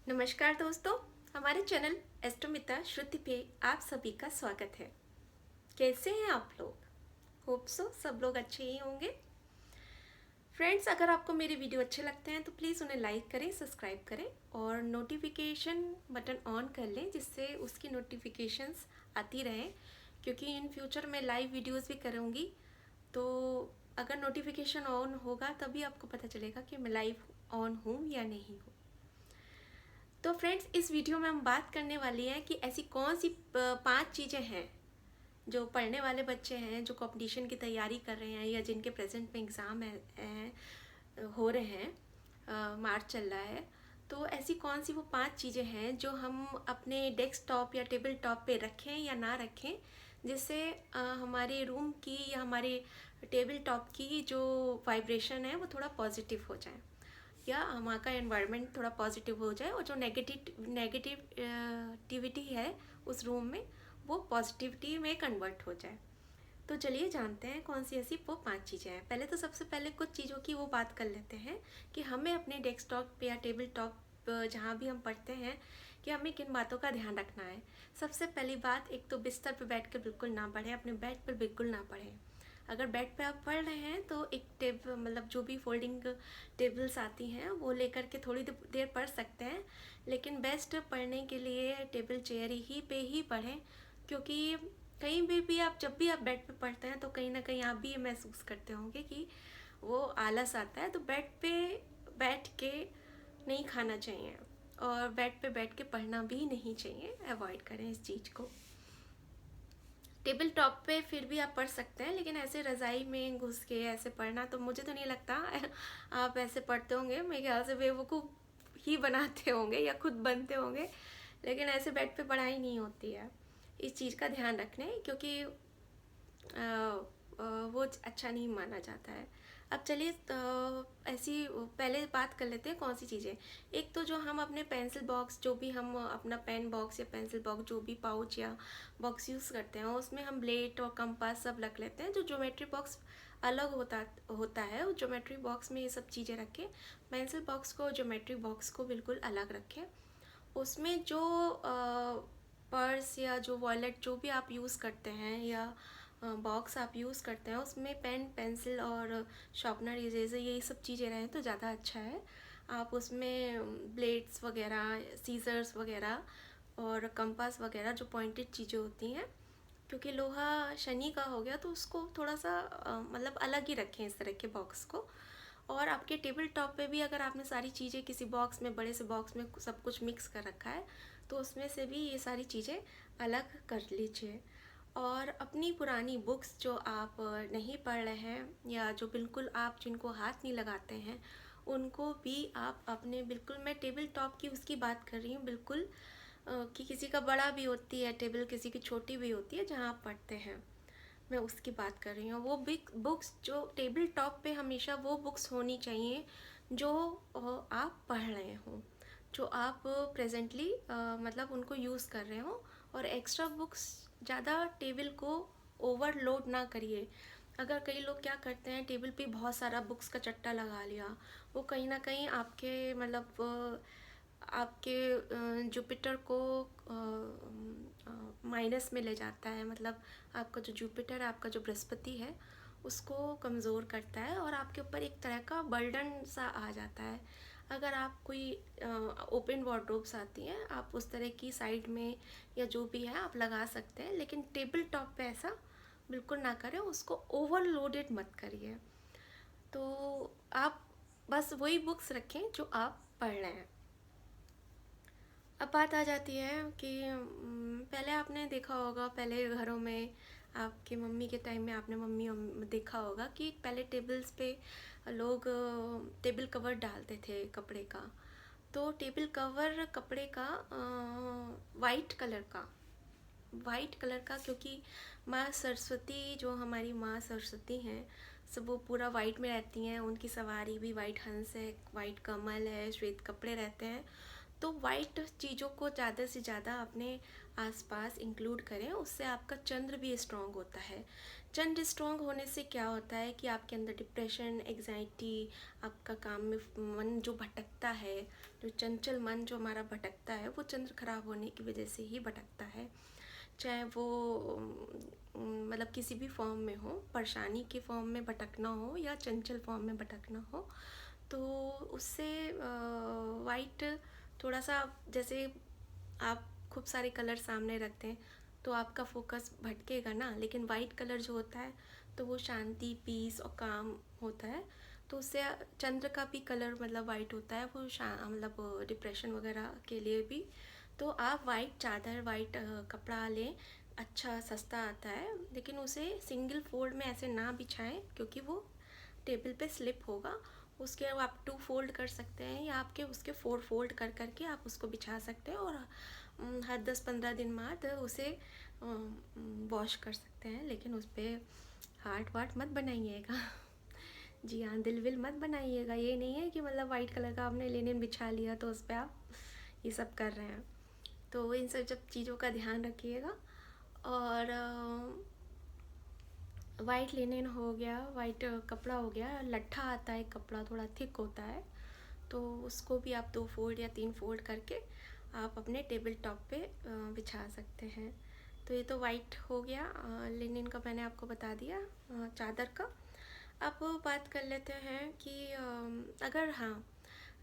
नमस्कार दोस्तों, हमारे चैनल एस्ट्रोमिता श्रुति पे आप सभी का स्वागत है। कैसे हैं आप लोग? होप सो सब लोग अच्छे ही होंगे। फ्रेंड्स, अगर आपको मेरे वीडियो अच्छे लगते हैं तो प्लीज़ उन्हें लाइक करें, सब्सक्राइब करें और नोटिफिकेशन बटन ऑन कर लें, जिससे उसकी नोटिफिकेशंस आती रहें, क्योंकि इन फ्यूचर मैं लाइव वीडियोस भी करूँगी। तो अगर नोटिफिकेशन ऑन होगा तभी आपको पता चलेगा कि मैं लाइव ऑन हूँ या नहीं हूँ। तो फ्रेंड्स, इस वीडियो में हम बात करने वाली हैं कि ऐसी कौन सी 5 चीज़ें हैं जो पढ़ने वाले बच्चे हैं, जो कंपटीशन की तैयारी कर रहे हैं या जिनके प्रेजेंट में एग्ज़ाम हो रहे हैं, मार्च चल रहा है। तो ऐसी कौन सी वो 5 चीज़ें हैं जो हम अपने डेस्कटॉप या टेबल टॉप पे रखें या ना रखें, जिससे हमारे रूम की या हमारे टेबल टॉप की जो वाइब्रेशन है वो थोड़ा पॉजिटिव हो जाए, या हमारा का एनवायरनमेंट थोड़ा पॉजिटिव हो जाए और जो नेगेटिविटी है उस रूम में वो पॉजिटिविटी में कन्वर्ट हो जाए। तो चलिए जानते हैं कौन सी ऐसी वो 5 चीज़ें हैं। पहले तो सबसे पहले कुछ चीज़ों की वो बात कर लेते हैं कि हमें अपने डेस्कटॉप पे या टेबल टॉप जहाँ भी हम पढ़ते हैं कि हमें किन बातों का ध्यान रखना है। सबसे पहली बात, एक तो बिस्तर पे बैठ कर बिल्कुल ना पढ़ें, अपने बेड पर बिल्कुल ना पढ़ें। अगर बेड पे आप पढ़ रहे हैं तो एक टेबल, मतलब जो भी फोल्डिंग टेबल्स आती हैं वो लेकर के थोड़ी देर पढ़ सकते हैं, लेकिन बेस्ट पढ़ने के लिए टेबल चेयर ही पे ही पढ़ें, क्योंकि कहीं भी आप जब भी आप बेड पे पढ़ते हैं तो कहीं ना कहीं आप भी ये महसूस करते होंगे कि वो आलस आता है। तो बेड पे बैठ के नहीं खाना चाहिए और बेड पे बैठ के पढ़ना भी नहीं चाहिए, अवॉइड करें इस चीज़ को। टेबल टॉप पे फिर भी आप पढ़ सकते हैं, लेकिन ऐसे रज़ाई में घुस के ऐसे पढ़ना तो मुझे तो नहीं लगता आप ऐसे पढ़ते होंगे। मेरे ख्याल से बेवकूफ़ ही बनाते होंगे या खुद बनते होंगे, लेकिन ऐसे बेड पे पढ़ाई नहीं होती है। इस चीज़ का ध्यान रखें, क्योंकि वो अच्छा नहीं माना जाता है। अब चलिए ऐसी पहले बात कर लेते हैं कौन सी चीज़ें। एक तो जो हम अपने पेंसिल बॉक्स, जो भी हम अपना पेन बॉक्स या पेंसिल बॉक्स, जो भी पाउच या बॉक्स यूज़ करते हैं, उसमें हम ब्लेड और कंपास सब रख लेते हैं। जो ज्योमेट्री बॉक्स अलग होता है, उस ज्योमेट्री बॉक्स में ये सब चीज़ें रखें। पेंसिल बॉक्स को, ज्योमेट्री बॉक्स को बिल्कुल अलग रखें। उसमें जो पर्स या जो वॉलेट जो भी आप यूज़ करते हैं या बॉक्स आप यूज़ करते हैं, उसमें पेन, पेंसिल और शार्पनर, इरेज़र, यही सब चीज़ें रहें तो ज़्यादा अच्छा है। आप उसमें ब्लेड्स वगैरह, सीजर्स वगैरह और कंपास वगैरह जो पॉइंटेड चीज़ें होती हैं, क्योंकि लोहा शनि का हो गया तो उसको थोड़ा सा मतलब अलग ही रखें इस तरह के बॉक्स को। और आपके टेबल टॉप पे भी अगर आपने सारी चीज़ें किसी बॉक्स में, बड़े से बॉक्स में सब कुछ मिक्स कर रखा है, तो उसमें से भी ये सारी चीज़ें अलग कर लीजिए। और अपनी पुरानी बुक्स जो आप नहीं पढ़ रहे हैं या जो बिल्कुल आप जिनको हाथ नहीं लगाते हैं, उनको भी आप अपने, बिल्कुल मैं टेबल टॉप की उसकी बात कर रही हूँ, बिल्कुल कि किसी का बड़ा भी होती है टेबल, किसी की छोटी भी होती है जहाँ आप पढ़ते हैं, मैं उसकी बात कर रही हूँ। वो बिग बुक्स जो टेबल टॉप पे हमेशा वो बुक्स होनी चाहिए जो आप पढ़ रहे हों, जो आप प्रेजेंटली मतलब उनको यूज़ कर रहे हो। और एक्स्ट्रा बुक्स ज़्यादा टेबल को ओवरलोड ना करिए। अगर कई लोग क्या करते हैं, टेबल पे बहुत सारा बुक्स का चट्टा लगा लिया, वो कहीं ना कहीं आपके मतलब आपके जुपिटर को माइनस में ले जाता है। मतलब आपका जो जुपिटर, आपका जो बृहस्पति है, उसको कमज़ोर करता है और आपके ऊपर एक तरह का बर्डन सा आ जाता है। अगर आप कोई ओपन वार्डरोब्स आती हैं, आप उस तरह की साइड में या जो भी है आप लगा सकते हैं, लेकिन टेबल टॉप पे ऐसा बिल्कुल ना करें, उसको ओवरलोडेड मत करिए। तो आप बस वही बुक्स रखें जो आप पढ़ रहे हैं। अब बात आ जाती है कि पहले आपने देखा होगा, पहले घरों में आपकी मम्मी के टाइम में आपने देखा होगा कि पहले टेबल्स पे लोग टेबल कवर डालते थे कपड़े का। तो टेबल कवर कपड़े का वाइट कलर का, क्योंकि माँ सरस्वती, जो हमारी माँ सरस्वती हैं, सब वो पूरा वाइट में रहती हैं। उनकी सवारी भी वाइट हंस है, वाइट कमल है, श्वेत कपड़े रहते हैं। तो वाइट चीज़ों को ज़्यादा से ज़्यादा अपने आसपास इंक्लूड करें, उससे आपका चंद्र भी स्ट्रांग होता है। चंद्र स्ट्रांग होने से क्या होता है कि आपके अंदर डिप्रेशन, एग्जाइटी, आपका काम में मन जो भटकता है, जो चंचल मन जो हमारा भटकता है, वो चंद्र खराब होने की वजह से ही भटकता है। चाहे वो मतलब किसी भी फॉर्म में हो, परेशानी के फॉर्म में भटकना हो या चंचल फॉर्म में भटकना हो, तो उससे वाइट थोड़ा सा, जैसे आप खूब सारे कलर सामने रखते हैं तो आपका फोकस भटकेगा ना, लेकिन वाइट कलर जो होता है तो वो शांति, पीस और काम होता है। तो उससे चंद्र का भी कलर मतलब वाइट होता है, वो मतलब डिप्रेशन वगैरह के लिए भी। तो आप वाइट चादर, वाइट कपड़ा लें, अच्छा सस्ता आता है, लेकिन उसे सिंगल फोल्ड में ऐसे ना बिछाएं क्योंकि वो टेबल पे स्लिप होगा। उसके आप 2 फोल्ड कर सकते हैं या आपके उसके 4 फोल्ड कर करके आप उसको बिछा सकते हैं, और हर 10-15 दिन बाद उसे वॉश कर सकते हैं। लेकिन उस पर हार्ट वार्ट मत बनाइएगा। जी हाँ, दिल विल मत बनाइएगा। ये नहीं है कि मतलब वाइट कलर का आपने लिनन बिछा लिया तो उस पर आप ये सब कर रहे हैं। तो इन सब चीज़ों का ध्यान रखिएगा। और वाइट लिनन हो गया, वाइट कपड़ा हो गया, लट्ठा आता है कपड़ा, थोड़ा थिक होता है, तो उसको भी आप 2 फोल्ड या 3 फोल्ड करके आप अपने टेबल टॉप पे बिछा सकते हैं। तो ये तो वाइट हो गया, लिनन का मैंने आपको बता दिया, चादर का। अब बात कर लेते हैं कि अगर हाँ,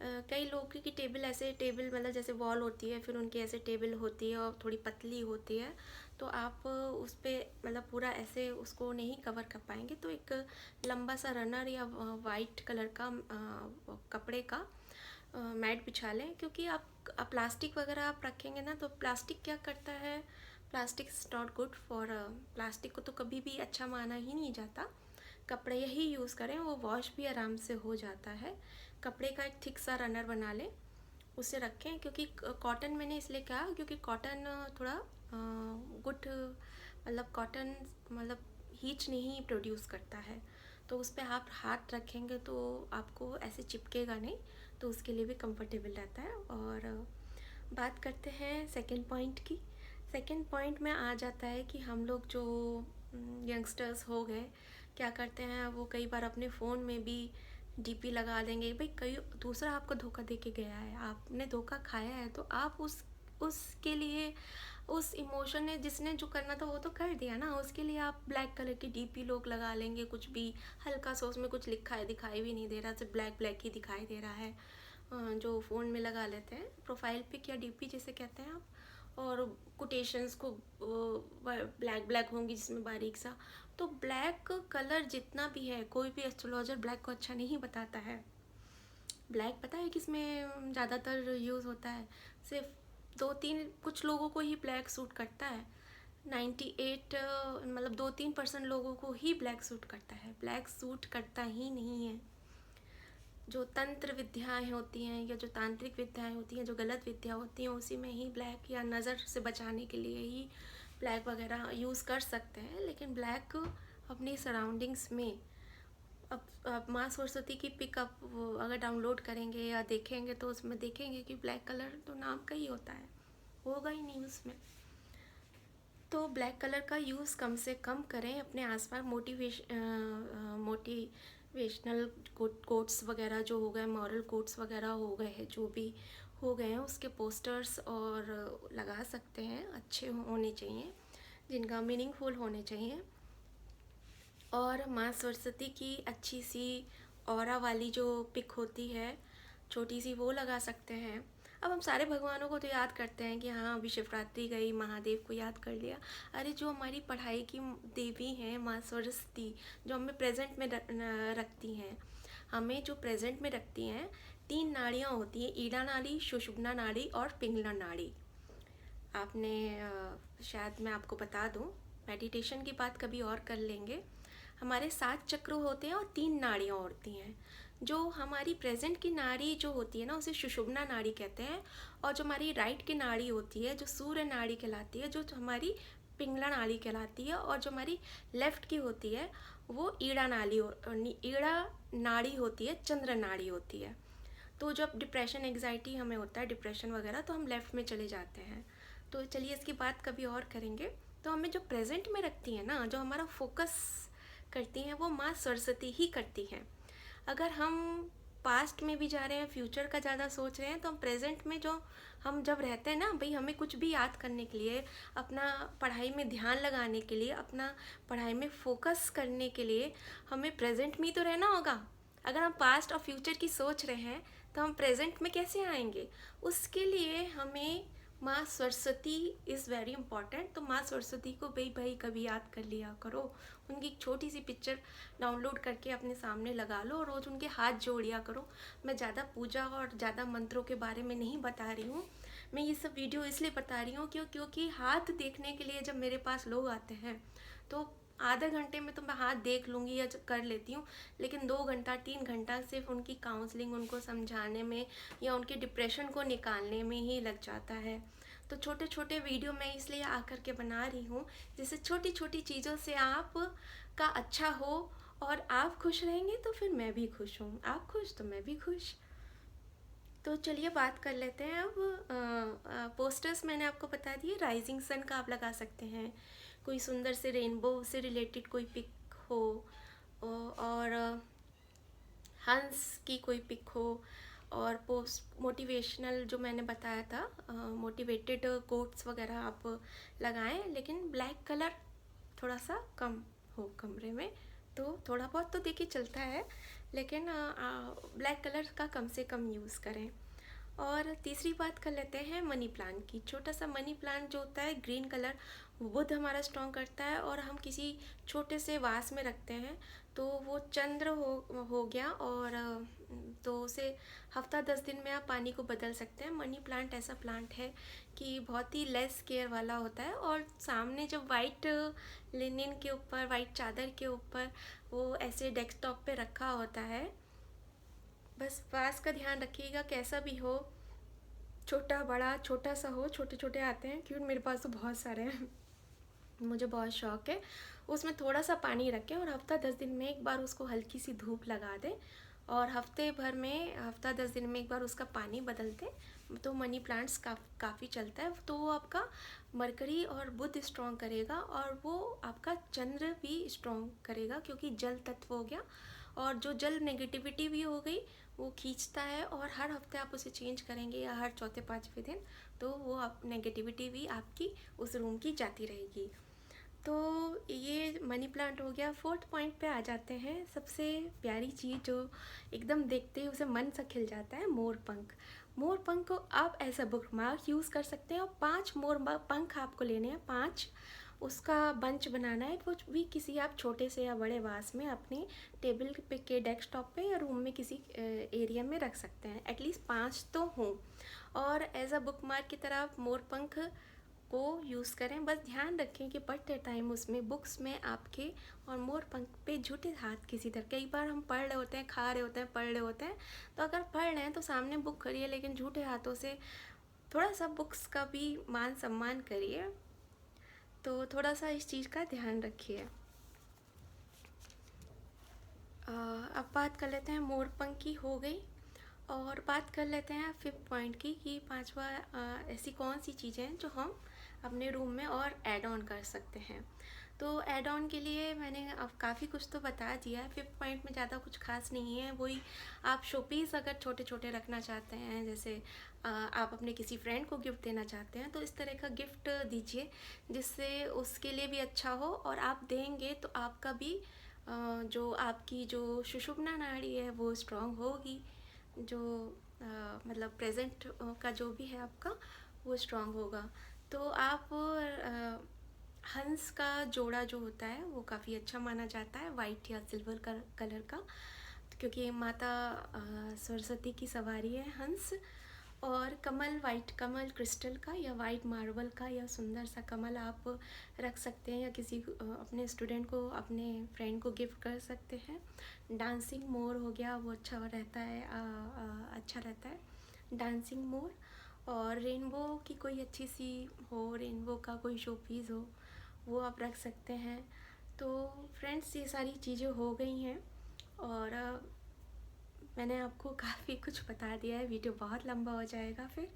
कई लोगों की टेबल ऐसे, टेबल मतलब जैसे वॉल होती है, फिर उनकी ऐसे टेबल होती है और थोड़ी पतली होती है, तो आप उस पर मतलब पूरा ऐसे उसको नहीं कवर कर पाएंगे, तो एक लंबा सा रनर या वाइट कलर का कपड़े का मैट बिछा लें। क्योंकि आप प्लास्टिक वगैरह आप रखेंगे ना, तो प्लास्टिक क्या करता है, plastic is not good for, plastic को तो कभी भी अच्छा माना ही नहीं जाता। कपड़े यही यूज़ करें, वो वॉश भी आराम से हो जाता है। कपड़े का एक थिक सा रनर बना लें, उसे रखें। क्योंकि कॉटन मैंने इसलिए कहा क्योंकि कॉटन थोड़ा गुड, मतलब कॉटन मतलब हीट नहीं प्रोड्यूस करता है, तो उस पर आप हाथ रखेंगे तो आपको ऐसे चिपकेगा नहीं, तो उसके लिए भी कंफर्टेबल रहता है। और बात करते हैं सेकंड पॉइंट की। सेकंड पॉइंट में आ जाता है कि हम लोग जो यंगस्टर्स हो गए, क्या करते हैं, वो कई बार अपने फ़ोन में भी डीपी लगा देंगे। भाई कई दूसरा आपको धोखा दे के गया है, आपने धोखा खाया है, तो आप उसके लिए, उस इमोशन ने, जिसने जो करना था वो तो कर दिया ना, उसके लिए आप ब्लैक कलर की डीपी लोग लगा लेंगे, कुछ भी हल्का सा उसमें कुछ लिखा है, दिखाई भी नहीं दे रहा, सिर्फ ब्लैक ब्लैक ही दिखाई दे रहा है, जो फ़ोन में लगा लेते हैं, प्रोफाइल पिक या डीपी जिसे कहते हैं आप। और कोटेशंस को ब्लैक ब्लैक होंगी जिसमें बारीक सा। तो ब्लैक कलर जितना भी है, कोई भी एस्ट्रोलॉजर ब्लैक को अच्छा नहीं बताता है। ब्लैक पता है किसमें ज़्यादातर यूज़ होता है, सिर्फ 2-3 कुछ लोगों को ही ब्लैक सूट करता है। 98 मतलब 2-3% लोगों को ही ब्लैक सूट करता है, ब्लैक सूट करता ही नहीं है। जो तंत्र विद्याएं होती हैं या जो तांत्रिक विद्याएं होती हैं, जो गलत विद्या होती हैं, उसी में ही ब्लैक, या नज़र से बचाने के लिए ही ब्लैक वगैरह यूज़ कर सकते हैं। लेकिन ब्लैक अपनी सराउंडिंग्स में, अब माँ सरस्वती की पिक आप अगर डाउनलोड करेंगे या देखेंगे तो उसमें देखेंगे कि ब्लैक कलर तो नाम का ही होता है, होगा ही नहीं उसमें। तो ब्लैक कलर का यूज़ कम से कम करें अपने आसपास। मोटिवेशनल कोट्स वगैरह जो हो गए, मॉरल कोट्स वगैरह हो गए हैं, जो भी हो गए हैं, उसके पोस्टर्स और लगा सकते हैं, अच्छे होने चाहिए, जिनका मीनिंगफुल होने चाहिए। और माँ सरस्वती की अच्छी सी ऑरा वाली जो पिक होती है, छोटी सी, वो लगा सकते हैं। अब हम सारे भगवानों को तो याद करते हैं कि हाँ अभी शिवरात्रि गई, महादेव को याद कर लिया। अरे जो हमारी पढ़ाई की देवी हैं माँ सरस्वती, जो हमें प्रेजेंट में रखती हैं, हमें जो प्रेजेंट में रखती हैं, 3 नाड़ियाँ होती हैं, ईड़ा नाड़ी, सुषुम्ना नाड़ी और पिंगला नाड़ी। आपने शायद मैं आपको बता दूं, मेडिटेशन की बात कभी और कर लेंगे। हमारे 7 चक्र होते हैं और 3 नाड़ियाँ होती हैं। जो हमारी प्रेजेंट की नाड़ी जो होती है ना, उसे सुषुम्ना नाड़ी कहते हैं। और जो हमारी राइट की नाड़ी होती है, जो सूर्य नाड़ी कहलाती है, जो हमारी पिंगला नाड़ी कहलाती है। और जो हमारी लेफ्ट की होती है वो ईड़ा नाड़ी होती है, चंद्र नाड़ी होती है। तो जब डिप्रेशन एंग्जाइटी हमें होता है, डिप्रेशन वगैरह, तो हम लेफ़्ट में चले जाते हैं। तो चलिए इसकी बात कभी और करेंगे। तो हमें जो प्रेजेंट में रखती हैं ना, जो हमारा फोकस करती हैं, वो माँ सरस्वती ही करती हैं। अगर हम पास्ट में भी जा रहे हैं, फ्यूचर का ज़्यादा सोच रहे हैं, तो हम प्रेजेंट में जो हम जब रहते हैं ना भाई, हमें कुछ भी याद करने के लिए, अपना पढ़ाई में ध्यान लगाने के लिए, अपना पढ़ाई में फोकस करने के लिए हमें प्रेजेंट में ही तो रहना होगा। अगर हम पास्ट और फ्यूचर की सोच रहे हैं तो हम प्रेजेंट में कैसे आएंगे? उसके लिए हमें माँ सरस्वती इज़ वेरी इंपॉर्टेंट। तो माँ सरस्वती को भाई कभी याद कर लिया करो। उनकी एक छोटी सी पिक्चर डाउनलोड करके अपने सामने लगा लो और रोज़ उनके हाथ जोड़िया करो। मैं ज़्यादा पूजा और ज़्यादा मंत्रों के बारे में नहीं बता रही हूँ। मैं ये सब वीडियो इसलिए बता रही हूँ क्योंकि हाथ देखने के लिए जब मेरे पास लोग आते हैं तो आधे घंटे में तो मैं हाथ देख लूँगी या कर लेती हूँ, लेकिन 2 घंटा 3 घंटा सिर्फ उनकी काउंसलिंग, उनको समझाने में या उनके डिप्रेशन को निकालने में ही लग जाता है। तो छोटे छोटे वीडियो मैं इसलिए आकर के बना रही हूँ जिससे छोटी छोटी चीज़ों से आप का अच्छा हो, और आप खुश रहेंगे तो फिर मैं भी खुश हूँ, आप खुश तो मैं भी खुश। तो चलिए बात कर लेते हैं अब। पोस्टर्स मैंने आपको बता दिए। राइजिंग सन का आप लगा सकते हैं, कोई सुंदर से रेनबो से रिलेटेड कोई पिक हो, और हंस की कोई पिक हो, और पोस्ट मोटिवेशनल जो मैंने बताया था, मोटिवेटेड कोट्स वगैरह आप लगाएं, लेकिन ब्लैक कलर थोड़ा सा कम हो कमरे में। तो थोड़ा बहुत तो देखिए चलता है, लेकिन ब्लैक कलर का कम से कम यूज़ करें। और तीसरी बात कर लेते हैं मनी प्लांट की। छोटा सा मनी प्लांट जो होता है ग्रीन कलर, बुध हमारा स्ट्रॉन्ग करता है, और हम किसी छोटे से वास में रखते हैं तो वो चंद्र हो गया, और तो उसे हफ्ता 10 दिन में आप पानी को बदल सकते हैं। मनी प्लांट ऐसा प्लांट है कि बहुत ही लेस केयर वाला होता है, और सामने जब वाइट लिनिन के ऊपर, वाइट चादर के ऊपर वो ऐसे डेस्कटॉप पे रखा होता है। बस वास का ध्यान रखिएगा, कैसा भी हो, छोटा बड़ा छोटा सा हो, छोटे छोटे आते हैं क्योंकि मेरे पास तो बहुत सारे हैं, मुझे बहुत शौक है। उसमें थोड़ा सा पानी रखें और हफ्ता 10 दिन में एक बार उसको हल्की सी धूप लगा दें, और हफ्ते भर में, हफ्ता 10 दिन में एक बार उसका पानी बदल दें, तो मनी प्लांट्स काफ़ी चलता है। तो वो आपका मरकरी और बुध स्ट्रॉन्ग करेगा, और वो आपका चंद्र भी स्ट्रॉन्ग करेगा, क्योंकि जल तत्व हो गया, और जो जल नेगेटिविटी भी हो गई वो खींचता है, और हर हफ्ते आप उसे चेंज करेंगे या हर चौथे पाँचवें दिन, तो वो आप नेगेटिविटी भी आपकी उस रूम की जाती रहेगी। तो ये मनी प्लांट हो गया। फोर्थ पॉइंट पे आ जाते हैं, सबसे प्यारी चीज़ जो एकदम देखते ही उसे मन सा खिल जाता है, मोर पंख। मोर पंख को आप as a bookmark use कर सकते हैं, और 5 मोर पंख आपको लेने हैं, 5 उसका बंच बनाना है। वो भी किसी आप छोटे से या बड़े वास में अपने टेबल पे के डेस्कटॉप पे या रूम में किसी एरिया में रख सकते हैं। एटलीस्ट 5 तो हों, और एज अ बुक मार्क की तरह आप मोर पंख को यूज़ करें। बस ध्यान रखें कि पढ़ते टाइम उसमें बुक्स में आपके और मोर पंख पे झूठे हाथ किसी तरह, कई बार हम पढ़ रहे होते हैं, खा रहे होते हैं, पढ़ रहे होते हैं, तो अगर पढ़ रहे हैं तो सामने बुक करिए, लेकिन झूठे हाथों से थोड़ा सा बुक्स का भी मान सम्मान करिए। तो थोड़ा सा इस चीज़ का ध्यान रखिए। अब बात कर लेते हैं, मोर पंख की हो गई, और बात कर लेते हैं 5th पॉइंट की, कि 5वां ऐसी कौन सी चीज़ें हैं जो हम अपने रूम में और ऐड ऑन कर सकते हैं। तो ऐड ऑन के लिए मैंने अब काफ़ी कुछ तो बता दिया है। 5th पॉइंट में ज़्यादा कुछ खास नहीं है, वही आप शोपीस अगर छोटे छोटे रखना चाहते हैं, जैसे आप अपने किसी फ्रेंड को गिफ्ट देना चाहते हैं, तो इस तरह का गिफ्ट दीजिए जिससे उसके लिए भी अच्छा हो, और आप देंगे तो आपका भी जो आपकी जो सुषुम्ना नाड़ी है वो स्ट्रॉन्ग होगी, जो मतलब प्रेजेंट का जो भी है आपका वो स्ट्रॉन्ग होगा। तो आप हंस का जोड़ा जो होता है वो काफ़ी अच्छा माना जाता है, वाइट या सिल्वर कलर का, क्योंकि माता सरस्वती की सवारी है हंस। और कमल, वाइट कमल क्रिस्टल का या वाइट मार्बल का या सुंदर सा कमल आप रख सकते हैं, या किसी अपने स्टूडेंट को, अपने फ्रेंड को गिफ्ट कर सकते हैं। डांसिंग मोर हो गया, वो अच्छा रहता है, अच्छा रहता है डांसिंग मोर। और रेनबो की कोई अच्छी सी हो, रेनबो का कोई शो पीस हो, वो आप रख सकते हैं। तो फ्रेंड्स ये सारी चीज़ें हो गई हैं, और मैंने आपको काफ़ी कुछ बता दिया है, वीडियो बहुत लंबा हो जाएगा फिर।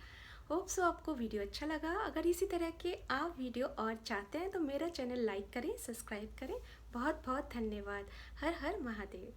होप सो आपको वीडियो अच्छा लगा। अगर इसी तरह के आप वीडियो और चाहते हैं तो मेरा चैनल लाइक करें, सब्सक्राइब करें। बहुत बहुत धन्यवाद। हर हर महादेव।